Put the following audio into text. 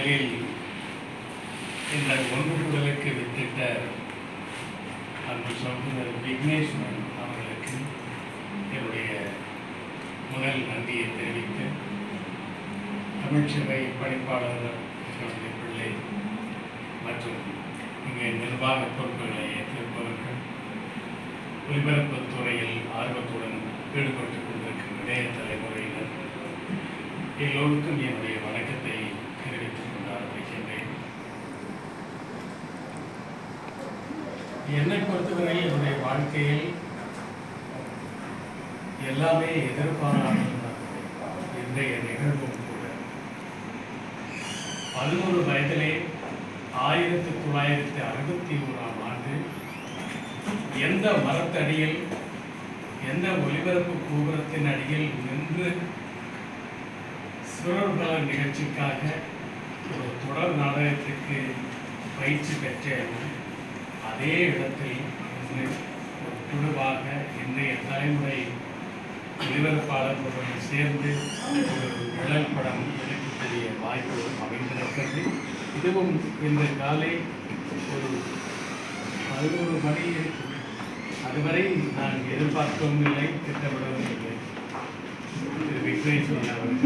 முதலில் இந்த ஒன்று கூடலுக்கு வித்திட்ட அன்பு சகோதரர் விக்னேஸ்வரன் அவர்களுக்கு என்னுடைய முதல் நன்றியை தெரிவித்து, தமிழ்ச்சபை பணிப்பாளர் பிள்ளை மற்றும் இங்கே நிர்வாக பொறுப்புகளை ஏற்றிருப்பவர்கள், ஒலிபரப்புத் துறையில் ஆர்வத்துடன் ஈடுபட்டுக் கொண்டிருக்கும் இளைய தலைமுறையினர் எல்லோருக்கும் என்னுடைய வணக்கத்தை தெரிவித்துக் கொண்டு ஆரம்பிக்கின்றேன். என்னை பொறுத்தவரை என்னுடைய வாழ்க்கையில் எல்லாமே எதிர்பாராமல் இன்றைய நிகழ்வும் கூட 11 வயதிலே 1961ஆம் ஆண்டு எந்த மரத்தடியில், எந்த ஒலிபரப்பு கோபுரத்தின் அடியில் நின்று சுழற்பல நிகழ்ச்சிக்காக ஒரு தொடர் நாடகத்திற்கு பயிற்சி பெற்றேன். அதே இடத்தில் இன்று ஒரு குழுவாக இன்றைய தலைமுறை ஒலிபரப்பாளர்களுடன் சேர்ந்து ஒரு நிழல் படம் எடுக்கக்கூடிய வாய்ப்பு அமைந்திருக்கிறது. இதுவும் இன்று காலை ஒரு 11 மணி இருக்குது. அதுவரை நான் எதிர்பார்க்கவும் இல்லை, திட்டமிடவும் இல்லை. திரு விக்னேஸ்வரன் அவர்கள்